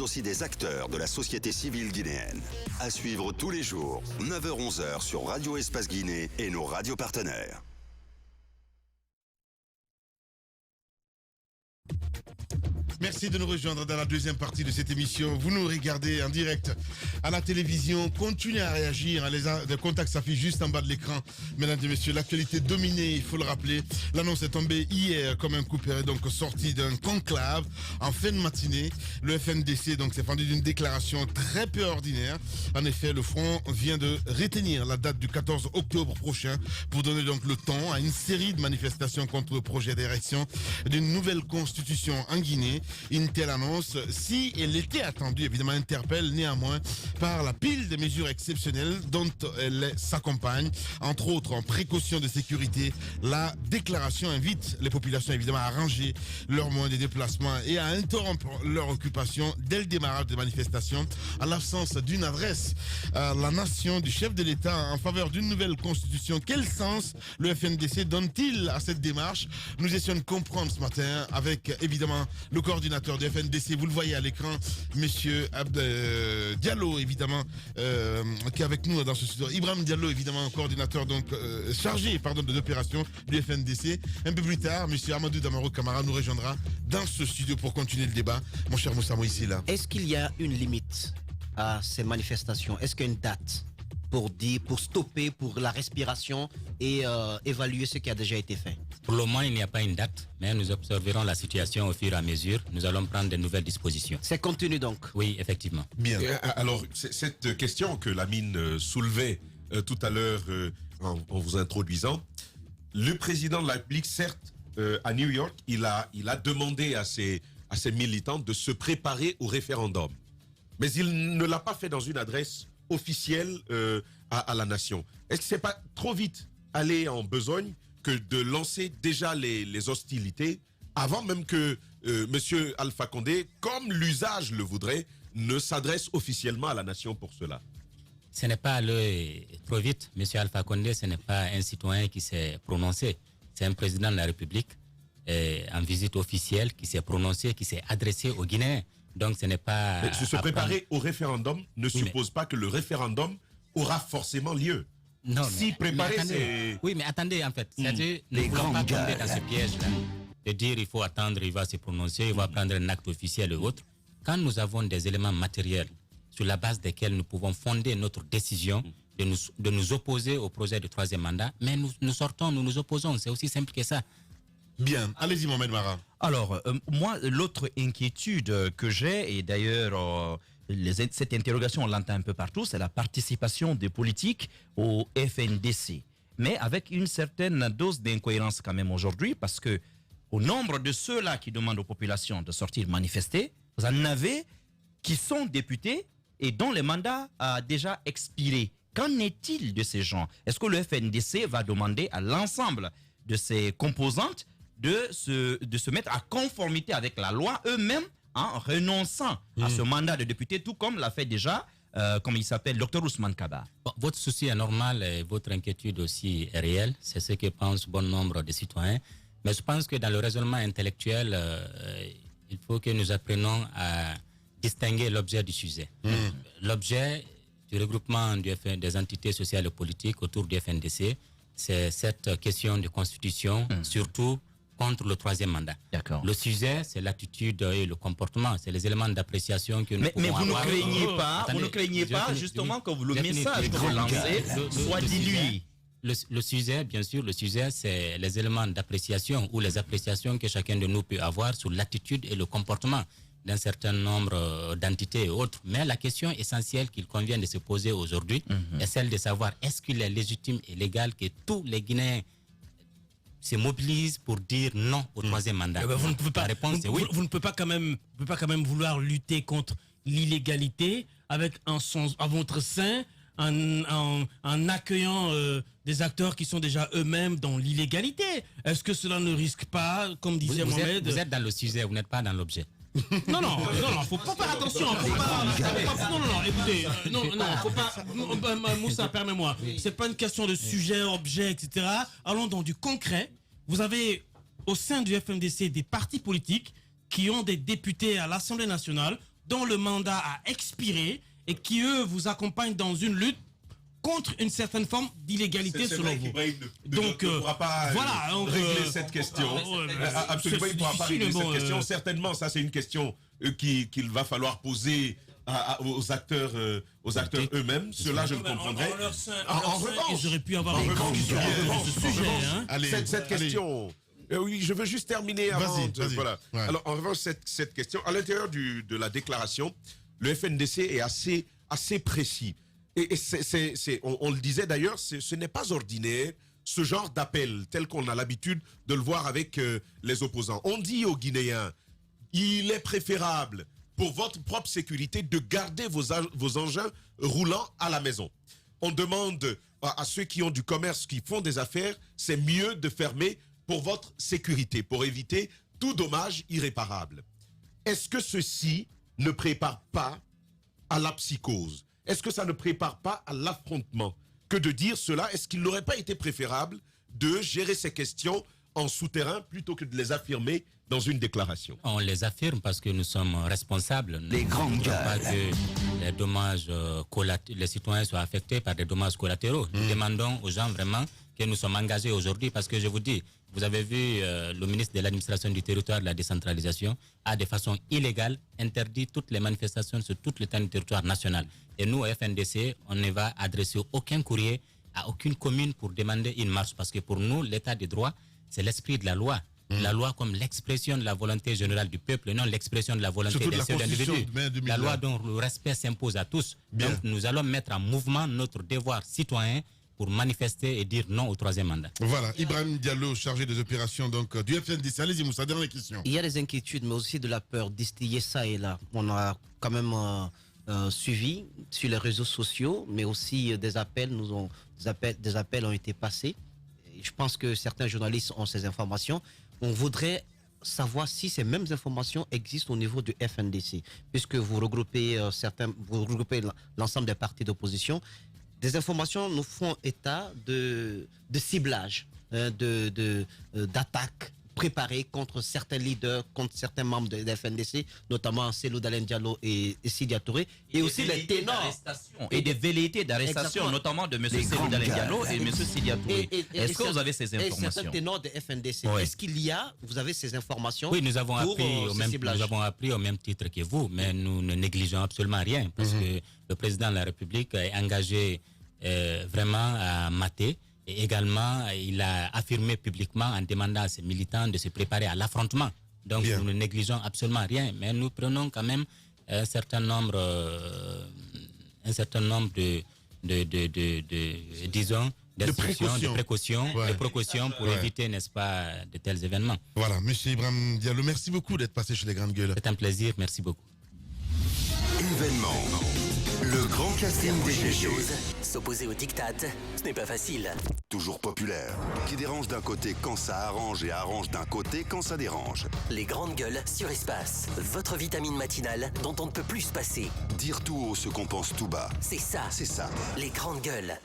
aussi des acteurs de la société civile guinéenne. À suivre tous les jours, 9h-11h sur Radio Espace Guinée et nos radios partenaires. Merci de nous rejoindre dans la deuxième partie de cette émission. Vous nous regardez en direct à la télévision. Continuez à réagir. Les contacts s'affichent juste en bas de l'écran. Mesdames et messieurs, l'actualité dominée, il faut le rappeler. L'annonce est tombée hier comme un coup près, donc sorti d'un conclave en fin de matinée. Le FNDC donc s'est fendu d'une déclaration très peu ordinaire. En effet, le front vient de retenir la date du 14 octobre prochain pour donner donc le temps à une série de manifestations contre le projet d'érection d'une nouvelle constitution en Guinée. Une telle annonce, si elle était attendue, évidemment interpelle néanmoins par la pile de mesures exceptionnelles dont elle s'accompagne, entre autres en précaution de sécurité. La déclaration invite les populations évidemment à ranger leurs moyens de déplacement et à interrompre leur occupation dès le démarrage des manifestations en l'absence d'une adresse à la nation du chef de l'État en faveur d'une nouvelle constitution. Quel sens le FNDC donne-t-il à cette démarche? Nous essayons de comprendre ce matin avec évidemment le coordinateur du FNDC, vous le voyez à l'écran, monsieur Diallo, évidemment, qui est avec nous dans ce studio. Ibrahim Diallo, évidemment, coordinateur donc chargé de l'opération du FNDC. Un peu plus tard, monsieur Amadou Damaro Camara nous rejoindra dans ce studio pour continuer le débat. Mon cher Moussa Moïse là. Est-ce qu'il y a une limite à ces manifestations? Est-ce qu'il y a une date pour stopper, pour la respiration et évaluer ce qui a déjà été fait? Pour le moment, il n'y a pas une date, mais nous observerons la situation au fur et à mesure. Nous allons prendre de nouvelles dispositions. C'est continu donc? Oui, effectivement. Bien. Alors, cette question que Lamine soulevait tout à l'heure en vous introduisant, le président de la République, certes, à New York, il a demandé à ses militants de se préparer au référendum. Mais il ne l'a pas fait dans une adresse officielle à la nation. Est-ce que c'est pas trop vite aller en besogne que de lancer déjà les hostilités avant même que M. Alpha Condé, comme l'usage le voudrait, ne s'adresse officiellement à la nation pour cela? Ce n'est pas aller trop vite. M. Alpha Condé, ce n'est pas un citoyen qui s'est prononcé. C'est un président de la République en visite officielle qui s'est prononcé, qui s'est adressé aux Guinéens. Donc ce n'est pas... Mais se préparer au référendum ne suppose pas que le référendum aura forcément lieu. Non, si préparer, c'est... Oui, mais attendez, en fait. C'est-à-dire, ne pouvons pas tomber dans ce piège-là. De dire, il faut attendre, il va se prononcer, il va prendre un acte officiel et autres. Quand nous avons des éléments matériels sur la base desquels nous pouvons fonder notre décision de nous opposer au projet de troisième mandat, mais nous sortons, nous nous opposons. C'est aussi simple que ça. Bien. Allez-y, Mohamed Mara. Alors, moi, l'autre inquiétude que j'ai, et d'ailleurs, cette interrogation, on l'entend un peu partout, c'est la participation des politiques au FNDC. Mais avec une certaine dose d'incohérence quand même aujourd'hui, parce que au nombre de ceux-là qui demandent aux populations de sortir manifester, vous en avez qui sont députés et dont le mandat a déjà expiré. Qu'en est-il de ces gens? Est-ce que le FNDC va demander à l'ensemble de ses composantes de se mettre à conformité avec la loi eux-mêmes en renonçant à ce mandat de député, tout comme l'a fait déjà, comme il s'appelle, Dr Ousmane Kaba? Bon, votre souci est normal et votre inquiétude aussi est réelle. C'est ce que pense bon nombre de citoyens. Mais je pense que dans le raisonnement intellectuel, il faut que nous apprenions à distinguer l'objet du sujet. L'objet du regroupement des entités sociales et politiques autour du FNDC, c'est cette question de constitution, surtout contre le troisième mandat. Le sujet, c'est l'attitude et le comportement, c'est les éléments d'appréciation que nous pouvons avoir. Vous ne craignez pas justement que le message que vous lancez soit dilué? Le sujet, bien sûr, le sujet, c'est les éléments d'appréciation ou les appréciations que chacun de nous peut avoir sur l'attitude et le comportement d'un certain nombre d'entités et autres. Mais la question essentielle qu'il convient de se poser aujourd'hui est celle de savoir est-ce qu'il est légitime et légal que tous les Guinéens se mobilisent pour dire non au troisième mandat? Vous ne pouvez pas, la réponse est oui. Vous ne pouvez pas quand même vouloir lutter contre l'illégalité avec à votre sein en accueillant des acteurs qui sont déjà eux-mêmes dans l'illégalité. Est-ce que cela ne risque pas, comme disait Mohamed... Vous êtes dans le sujet, vous n'êtes pas dans l'objet. Non, faut pas faire attention. Écoutez, faut pas. Moussa, permets-moi. C'est pas une question de sujet, objet, etc. Allons dans du concret. Vous avez au sein du FNDC des partis politiques qui ont des députés à l'Assemblée nationale dont le mandat a expiré et qui, eux, vous accompagnent dans une lutte contre une certaine forme d'illégalité selon vous. Donc, ne pourra pas régler cette question. Absolument, il ne pourra pas régler cette question. Certainement, ça, c'est une question qu'il va falloir poser aux acteurs eux-mêmes. Cela, je le comprendrai. En revanche, ils auraient pu avoir des grands ce sujet. Cette question... oui, je veux juste terminer avant. Vas-y. Voilà. Ouais. Alors, en revanche, cette question, à l'intérieur de la déclaration, le FNDC est assez précis. Et on le disait d'ailleurs, ce n'est pas ordinaire, ce genre d'appel, tel qu'on a l'habitude de le voir avec les opposants. On dit aux Guinéens, il est préférable pour votre propre sécurité de garder vos engins roulants à la maison. On demande à ceux qui ont du commerce, qui font des affaires, c'est mieux de fermer pour votre sécurité, pour éviter tout dommage irréparable. Est-ce que ceci ne prépare pas à la psychose? Est-ce que ça ne prépare pas à l'affrontement? Que de dire cela, est-ce qu'il n'aurait pas été préférable de gérer ces questions en souterrain plutôt que de les affirmer dans une déclaration? On les affirme parce que nous sommes responsables. Les grandes gueules. Pas que les dommages les citoyens soient affectés par des dommages collatéraux. Nous demandons aux gens vraiment que nous sommes engagés aujourd'hui parce que je vous dis, vous avez vu le ministre de l'administration du territoire de la décentralisation a de façon illégale interdit toutes les manifestations sur tout le territoire national. Et nous, au FNDC, on ne va adresser aucun courrier à aucune commune pour demander une marche parce que pour nous, l'état de droit, c'est l'esprit de la loi. La loi comme l'expression de la volonté générale du peuple, non l'expression de la volonté des seuls individus. La loi dont le respect s'impose à tous. Bien. Donc nous allons mettre en mouvement notre devoir citoyen pour manifester et dire non au troisième mandat. Voilà, Ibrahim Diallo, chargé des opérations donc, du FNDC. Allez-y, Moussa, dernière question. Il y a des inquiétudes, mais aussi de la peur distillée ça et là. On a quand même suivi sur les réseaux sociaux, mais aussi des appels ont été passés. Et je pense que certains journalistes ont ces informations. On voudrait savoir si ces mêmes informations existent au niveau du FNDC, puisque vous regroupez l'ensemble des partis d'opposition. Des informations nous font état de ciblage, d'attaques préparées contre certains leaders, contre certains membres de FNDC, notamment Cellou Dalein Diallo et Sidia Touré, et aussi les ténors. Et des velléités d'arrestation, notamment de M. Cellou Dalein Diallo et M. Sidia Touré. Est-ce que vous avez ces Et informations? certains ténors de FNDC. Oui. Est-ce qu'il y a, vous avez ces informations? Oui, nous avons appris au même titre que vous, mais nous ne négligeons absolument rien parce que le président de la République est engagé vraiment à mater. Et également, il a affirmé publiquement en demandant à ses militants de se préparer à l'affrontement. Donc, Bien. nous ne négligeons absolument rien, mais nous prenons quand même un certain nombre disons, de précautions pour éviter, n'est-ce pas, de tels événements. Voilà, monsieur Ibrahim Diallo, merci beaucoup d'être passé chez les Grandes Gueules. C'est un plaisir, merci beaucoup. Événement. Le grand casting des les GG. choses, s'opposer au diktat, ce n'est pas facile. Toujours populaire. Qui dérange d'un côté quand ça arrange et arrange d'un côté quand ça dérange. Les grandes gueules sur Espace, votre vitamine matinale dont on ne peut plus se passer. Dire tout haut ce qu'on pense tout bas. C'est ça, C'est ça. les grandes gueules.